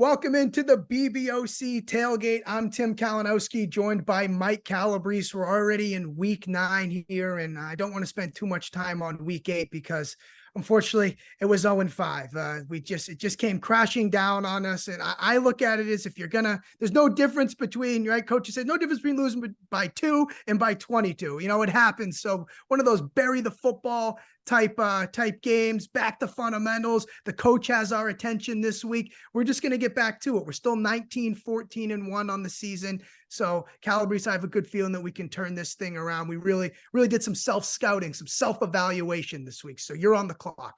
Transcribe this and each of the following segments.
Welcome into the BBOC tailgate. I'm Tim Kalinowski, joined by Mike Calabrese. We're already in week 9 here, and I don't want to spend too much time on week 8 because unfortunately it was 0-5. It just came crashing down on us. And I look at it as if there's no difference between, right? Coaches said no difference between losing by 2 and by 22. It happens. So one of those bury the football type games, back to fundamentals. The coach has our attention this week. We're just going to get back to it. We're still 19-14-1 on the season. So Calabrese, I have a good feeling that we can turn this thing around. We really did some self-scouting, some self-evaluation this week. So you're on the clock.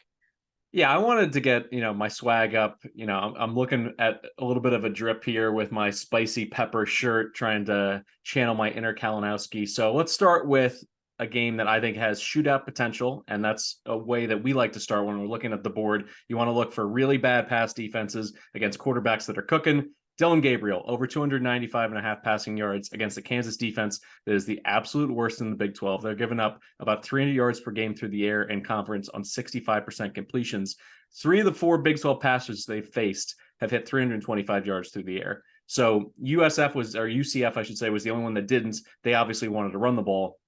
Yeah, I wanted to get, my swag up. I'm looking at a little bit of a drip here with my spicy pepper shirt, trying to channel my inner Kalinowski. So let's start with a game that I think has shootout potential, and that's a way that we like to start when we're looking at the board. You want to look for really bad pass defenses against quarterbacks that are cooking. Dillon Gabriel, over 295.5 passing yards against the Kansas defense that is the absolute worst in the Big 12. They're giving up about 300 yards per game through the air in conference on 65% completions. 3 of the 4 Big 12 passers they've faced have hit 325 yards through the air. So UCF, I should say, was the only one that didn't. They obviously wanted to run the ball.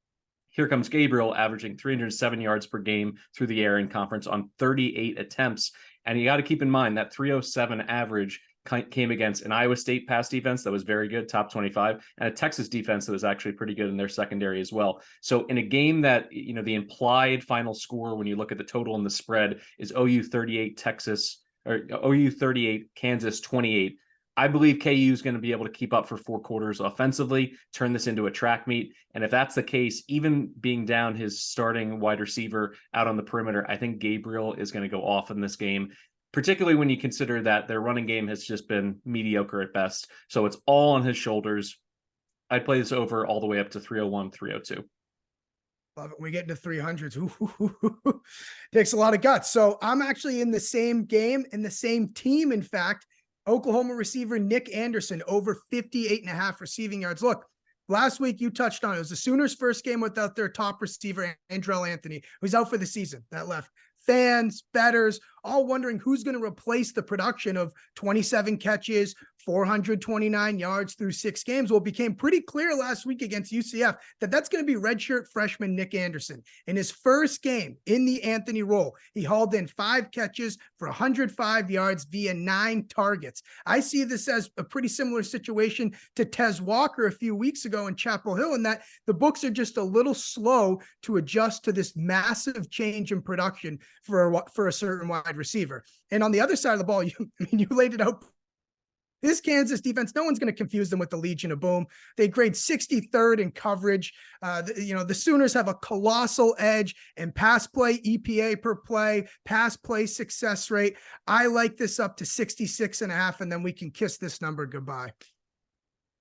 Here comes Gabriel, averaging 307 yards per game through the air in conference on 38 attempts. And you got to keep in mind that 307 average came against an Iowa State pass defense that was very good, top 25, and a Texas defense that was actually pretty good in their secondary as well. So in a game that, the implied final score, when you look at the total and the spread, is OU 38, Kansas 28. I believe KU is going to be able to keep up for 4 quarters offensively, turn this into a track meet. And if that's the case, even being down his starting wide receiver out on the perimeter, I think Gabriel is going to go off in this game, particularly when you consider that their running game has just been mediocre at best. So it's all on his shoulders. I'd play this over all the way up to 301, 302. Love it. We get into 300s. Ooh, takes a lot of guts. So I'm actually in the same game, in the same team, in fact. Oklahoma receiver Nic Anderson, over 58.5 receiving yards. Look, last week you touched on it. It was the Sooners' first game without their top receiver, Andrell Anthony, who's out for the season. That left fans, bettors, all wondering who's going to replace the production of 27 catches, 429 yards through 6 games. Well, it became pretty clear last week against UCF that that's going to be redshirt freshman Nic Anderson. In his first game in the Anthony role, he hauled in 5 catches for 105 yards via 9 targets. I see this as a pretty similar situation to Tez Walker a few weeks ago in Chapel Hill, in that the books are just a little slow to adjust to this massive change in production for a certain wide receiver. And on the other side of the ball, you laid it out. This Kansas defense, no one's going to confuse them with the Legion of Boom. They grade 63rd in coverage. The Sooners have a colossal edge in pass play EPA per play, pass play success rate. I like this up to 66.5, and then we can kiss this number goodbye.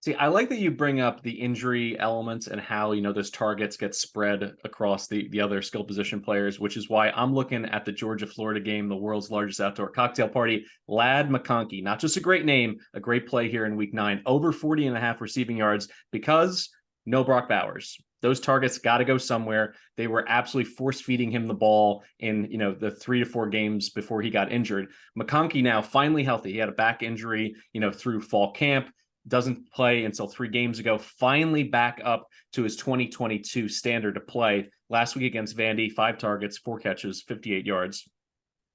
See, I like that you bring up the injury elements and how, those targets get spread across the other skill position players, which is why I'm looking at the Georgia-Florida game, the world's largest outdoor cocktail party. Lad McConkey, not just a great name, a great play here in week 9, over 40.5 receiving yards because no Brock Bowers. Those targets got to go somewhere. They were absolutely force-feeding him the ball in, the 3 to 4 games before he got injured. McConkey now finally healthy. He had a back injury, through fall camp. Doesn't play until 3 games ago, finally back up to his 2022 standard of play. Last week against Vandy, 5 targets, 4 catches, 58 yards.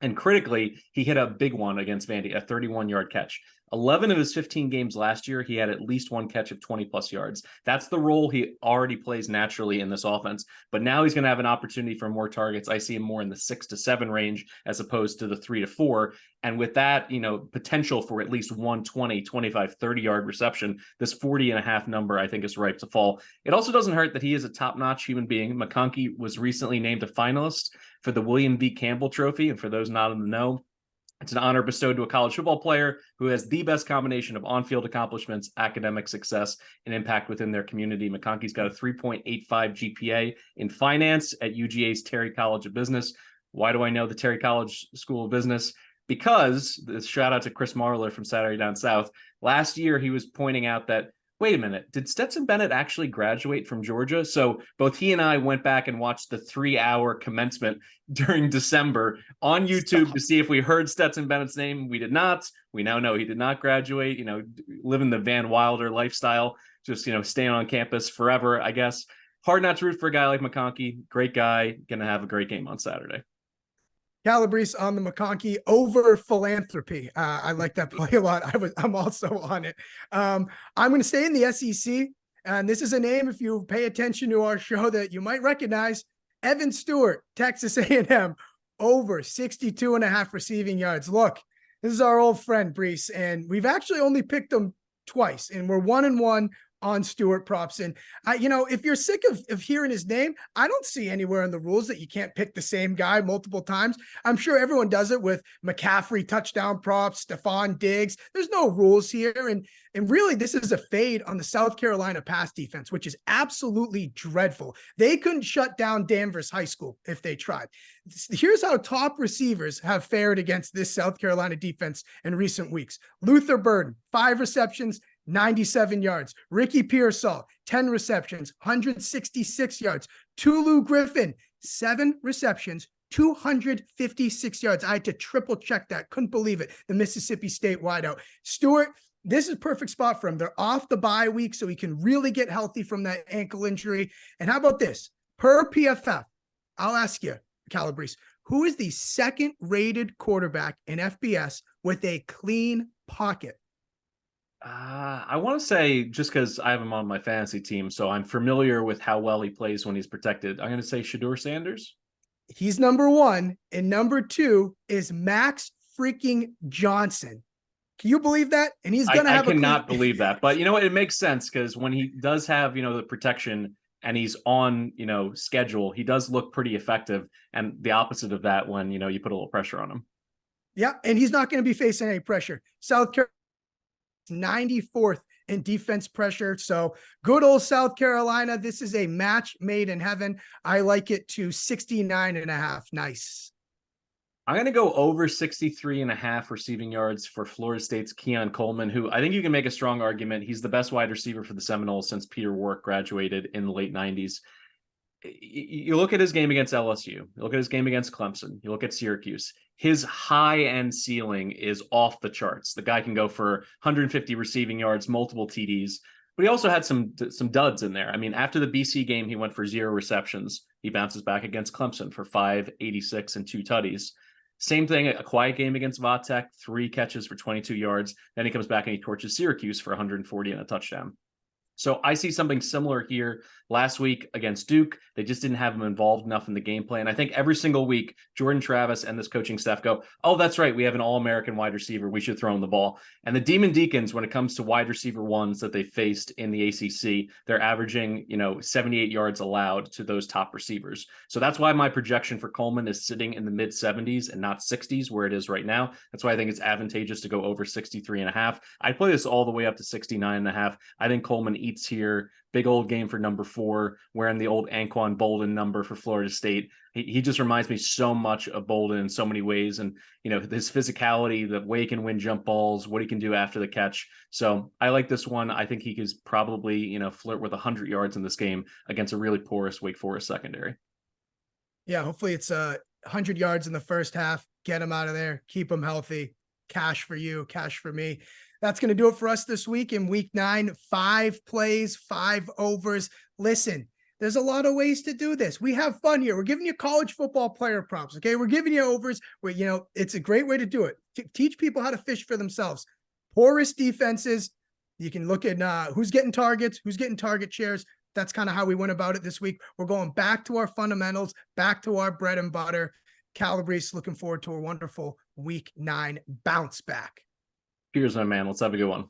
And critically, he hit a big one against Vandy, a 31-yard catch. 11 of his 15 games last year, he had at least 1 catch of 20-plus yards. That's the role he already plays naturally in this offense. But now he's going to have an opportunity for more targets. I see him more in the 6 to 7 range as opposed to the 3 to 4. And with that, potential for at least 120, 25, 30-yard reception, this 40.5 number, I think, is ripe to fall. It also doesn't hurt that he is a top-notch human being. McConkey was recently named a finalist for the William V. Campbell Trophy. And for those not in the know, it's an honor bestowed to a college football player who has the best combination of on-field accomplishments, academic success, and impact within their community. McConkey's got a 3.85 GPA in finance at UGA's Terry College of Business. Why do I know the Terry College School of Business? Because, shout out to Chris Marler from Saturday Down South, last year he was pointing out that Wait a minute. Did Stetson Bennett actually graduate from Georgia? So both he and I went back and watched the 3-hour commencement during December on YouTube Stop. to see if we heard Stetson Bennett's name. We did not. We now know he did not graduate, living the Van Wilder lifestyle, just, staying on campus forever, I guess. Hard not to root for a guy like McConkey. Great guy. Going to have a great game on Saturday. Calabrese on the McConkey over philanthropy. I like that play a lot. I'm also on it. I'm going to stay in the SEC. And this is a name, if you pay attention to our show, that you might recognize. Evan Stewart, Texas A&M, over 62.5 receiving yards. Look, this is our old friend, Brees, and we've actually only picked him twice, and we're 1-1 on Stewart props. And if you're sick of hearing his name, I don't see anywhere in the rules that you can't pick the same guy multiple times. I'm sure everyone does it with McCaffrey touchdown props, Stephon Diggs. There's no rules here. And really, this is a fade on the South Carolina pass defense, which is absolutely dreadful. They couldn't shut down Danvers High School if they tried. Here's how top receivers have fared against this South Carolina defense in recent weeks. Luther Burden, 5 receptions, 97 yards. Ricky Pearsall, 10 receptions, 166 yards. Tulu Griffin, 7 receptions, 256 yards. I had to triple check that. Couldn't believe it. The Mississippi State wideout. Stewart, this is a perfect spot for him. They're off the bye week, so he can really get healthy from that ankle injury. And how about this? Per PFF, I'll ask you, Calabrese, who is the second rated quarterback in FBS with a clean pocket? I want to say, just because I have him on my fantasy team, so I'm familiar with how well he plays when he's protected, I'm going to say Shedeur Sanders. He's number 1, and number 2 is Max freaking Johnson. Can you believe that? And he's going to have I cannot believe that. But you know what? It makes sense, because when he does have, the protection and he's on, schedule, he does look pretty effective. And the opposite of that when, you put a little pressure on him. Yeah, and he's not going to be facing any pressure. South Carolina 94th in defense pressure. So good old South Carolina. This is a match made in heaven. I like it to 69.5. Nice. I'm going to go over 63.5 receiving yards for Florida State's Keon Coleman, who I think you can make a strong argument. He's the best wide receiver for the Seminoles since Peter Warrick graduated in the late 90s. You look at his game against LSU, you look at his game against Clemson, you look at Syracuse, his high end ceiling is off the charts. The guy can go for 150 receiving yards, multiple TDs, but he also had some duds in there. I mean, after the BC game, he went for 0 receptions. He bounces back against Clemson for 586 and 2 tutties. Same thing, a quiet game against Vatech, 3 catches for 22 yards. Then he comes back and he torches Syracuse for 140 and a touchdown. So I see something similar here last week against Duke. They just didn't have him involved enough in the game plan. I think every single week, Jordan Travis and this coaching staff go, oh, that's right, we have an all-American wide receiver. We should throw him the ball. And the Demon Deacons, when it comes to wide receiver ones that they faced in the ACC, they're averaging, 78 yards allowed to those top receivers. So that's why my projection for Coleman is sitting in the mid-70s and not 60s where it is right now. That's why I think it's advantageous to go over 63.5. I'd play this all the way up to 69.5. I think Coleman eats here. Big old game for number 4, wearing the old Anquan Bolden number for Florida State. He just reminds me so much of Bolden in so many ways. And, his physicality, the way he can win jump balls, what he can do after the catch. So I like this one. I think he could probably, flirt with 100 yards in this game against a really porous Wake Forest secondary. Yeah, hopefully it's 100 yards in the first half. Get him out of there. Keep him healthy. Cash for you, cash for me. That's going to do it for us this week in week 9. 5 plays, 5 overs. Listen, there's a lot of ways to do this. We have fun here. We're giving you college football player props. Okay. We're giving you overs where, it's a great way to do it. Teach people how to fish for themselves. Porous defenses. You can look at who's getting targets, who's getting target shares. That's kind of how we went about it this week. We're going back to our fundamentals, back to our bread and butter. Calabrese, looking forward to a wonderful week 9 bounce back. Cheers, my man. Let's have a good one.